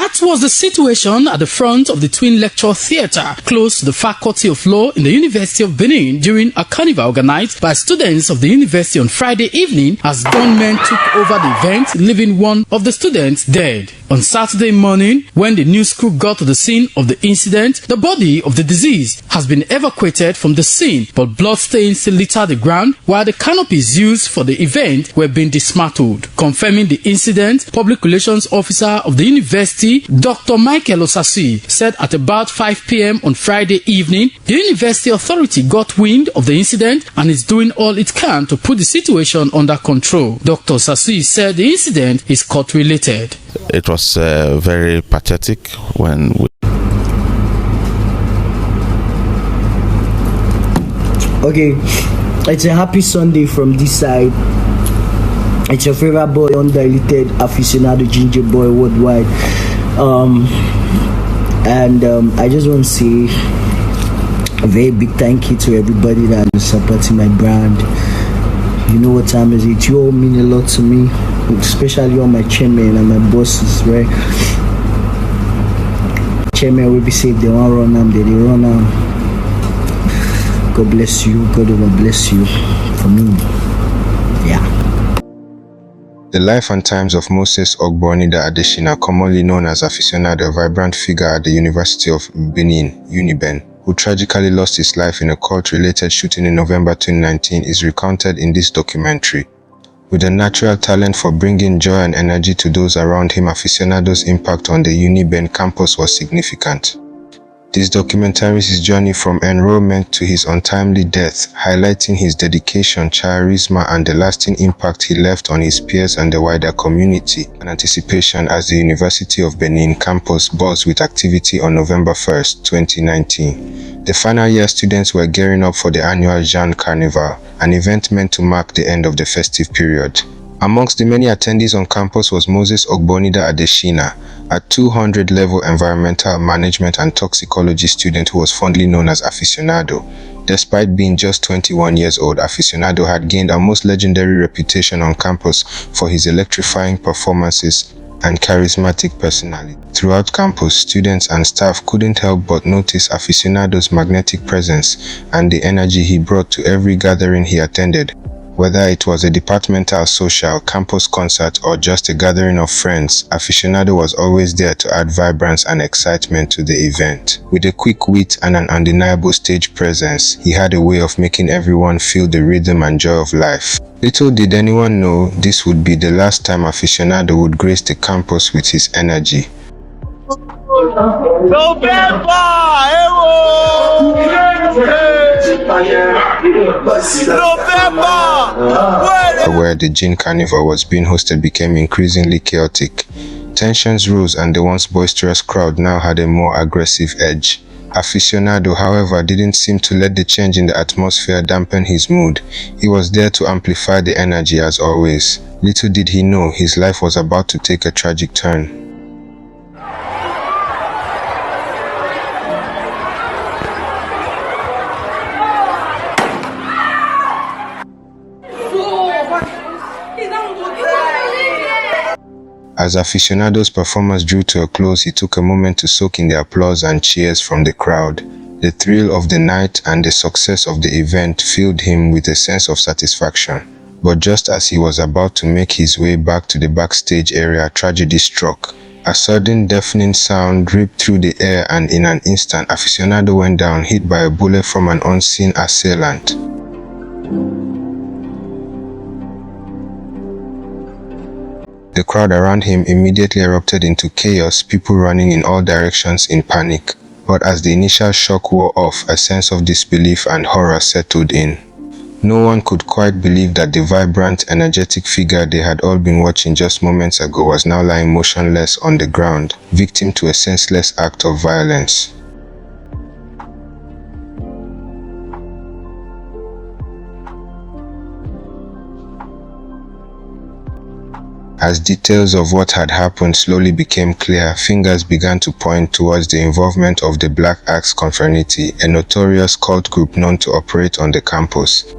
That was the situation at the front of the Twin Lecture Theatre, close to the Faculty of Law in the University of Benin during a carnival organized by students of the university on Friday evening as gunmen took over the event, leaving one of the students dead. On Saturday morning, when the news crew got to the scene of the incident, the body of the deceased has been evacuated from the scene, but bloodstains still litter the ground while the canopies used for the event were being dismantled. Confirming the incident, Public Relations Officer of the university, Dr. Michael Osasi, said at about 5 p.m. on Friday evening, the university authority got wind of the incident and is doing all it can to put the situation under control. Dr. Osasi said the incident is court-related. It was very pathetic when we... Okay, it's a happy Sunday from this side. It's your favorite boy, undiluted aficionado ginger boy worldwide. I just want to say a very big thank you to everybody that is supporting my brand. You know what time is it? You all mean a lot to me, especially all my chairman and my bosses, right? Chairman will be safe, they won't run them, they run them. God bless you, God will bless you for me. Yeah. The life and times of Moses Ogbonida Adesina, commonly known as Aficionado, a vibrant figure at the University of Benin, UNIBEN, who tragically lost his life in a cult-related shooting in November 2019, is recounted in this documentary. With a natural talent for bringing joy and energy to those around him, Aficionado's impact on the UNIBEN campus was significant. This documentaries his journey from enrollment to his untimely death, highlighting his dedication, charisma, and the lasting impact he left on his peers and the wider community, and anticipation as the University of Benin campus buzzed with activity on November 1st, 2019. The final year students were gearing up for the annual Jean Carnival, an event meant to mark the end of the festive period. Amongst the many attendees on campus was Moses Ogbonida Adesina, a 200-level environmental management and toxicology student who was fondly known as Aficionado. Despite being just 21 years old, Aficionado had gained a most legendary reputation on campus for his electrifying performances and charismatic personality. Throughout campus, students and staff couldn't help but notice Aficionado's magnetic presence and the energy he brought to every gathering he attended. Whether it was a departmental, social, campus concert, or just a gathering of friends, Aficionado was always there to add vibrance and excitement to the event. With a quick wit and an undeniable stage presence, he had a way of making everyone feel the rhythm and joy of life. Little did anyone know this would be the last time Aficionado would grace the campus with his energy. Where the Jean Carnival was being hosted became increasingly chaotic. Tensions rose and the once boisterous crowd now had a more aggressive edge. Aficionado, however, didn't seem to let the change in the atmosphere dampen his mood. He was there to amplify the energy as always. Little did he know his life was about to take a tragic turn. As Aficionado's performance drew to a close, he took a moment to soak in the applause and cheers from the crowd. The thrill of the night and the success of the event filled him with a sense of satisfaction. But just as he was about to make his way back to the backstage area, tragedy struck. A sudden deafening sound ripped through the air, and in an instant, Aficionado went down, hit by a bullet from an unseen assailant. The crowd around him immediately erupted into chaos, people running in all directions in panic. But as the initial shock wore off, a sense of disbelief and horror settled in. No one could quite believe that the vibrant, energetic figure they had all been watching just moments ago was now lying motionless on the ground, victim to a senseless act of violence. As details of what had happened slowly became clear, fingers began to point towards the involvement of the Black Axe Confraternity, a notorious cult group known to operate on the campus.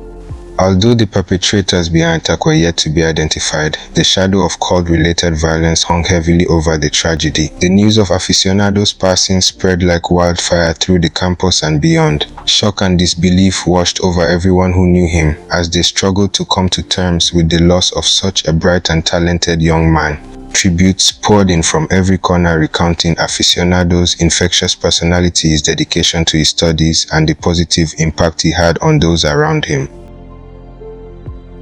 Although the perpetrators behind attack were yet to be identified, the shadow of cult-related violence hung heavily over the tragedy. The news of Aficionado's passing spread like wildfire through the campus and beyond. Shock and disbelief washed over everyone who knew him as they struggled to come to terms with the loss of such a bright and talented young man. Tributes poured in from every corner recounting Aficionado's infectious personality, his dedication to his studies, and the positive impact he had on those around him.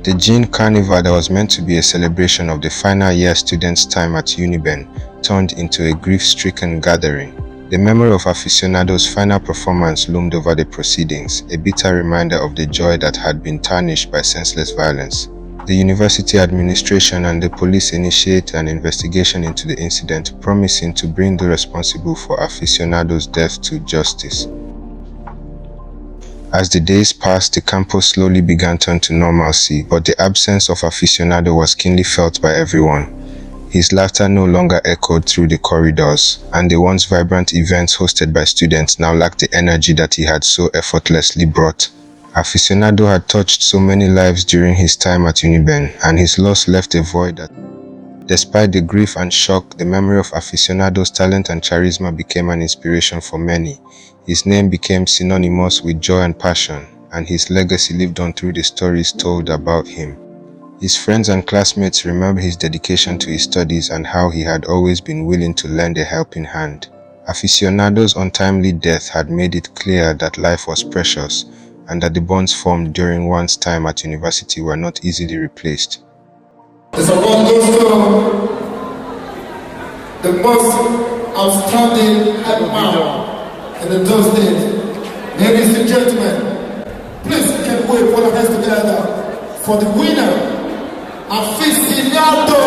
The Gin Carnival that was meant to be a celebration of the final year students' time at UNIBEN turned into a grief-stricken gathering. The memory of Aficionado's final performance loomed over the proceedings, a bitter reminder of the joy that had been tarnished by senseless violence. The university administration and the police initiated an investigation into the incident, promising to bring those responsible for Aficionado's death to justice. As the days passed, the campus slowly began to turn to normalcy, but the absence of Aficionado was keenly felt by everyone. His laughter no longer echoed through the corridors, and the once vibrant events hosted by students now lacked the energy that he had so effortlessly brought. Aficionado had touched so many lives during his time at UNIBEN, and his loss left a void that, despite the grief and shock, the memory of Aficionado's talent and charisma became an inspiration for many. His name became synonymous with joy and passion, and his legacy lived on through the stories told about him. His friends and classmates remember his dedication to his studies and how he had always been willing to lend a helping hand. Aficionado's untimely death had made it clear that life was precious, and that the bonds formed during one's time at university were not easily replaced. This award goes to the most outstanding man in the those days. Ladies and gentlemen, please can we put our hands together for the winner, Aficionado.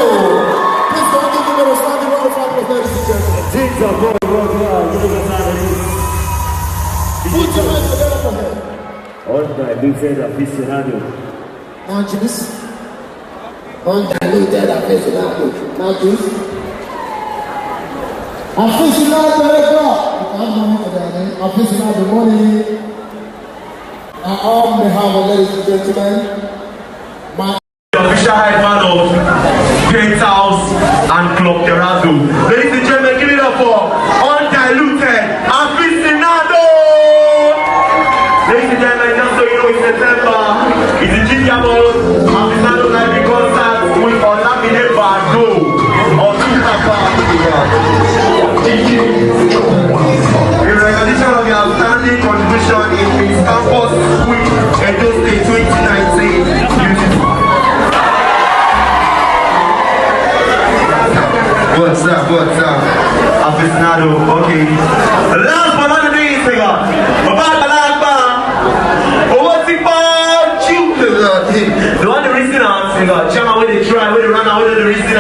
Please don't give him a standing round of applause, ladies and gentlemen. Put your hands together for him. Undiluted Aficionado. Now, juice. Undiluted Aficionado. Now, juice. Aficionado, Aficionado money. On behalf of ladies and gentlemen, my official head man of Great House and Club Terrazzo. Ladies and gentlemen, give it up for Undiluted Aficionado. Ladies and gentlemen, just so you know, in September, it's a ginger ball, Aficionado live concert with Olamide Bado on in recognition of your outstanding contribution in his campus week Edo State 2019. What's up? Aficionado, okay. Last but not least, the one the reason I'm saying, Chama, when they try, when they run out, when they reason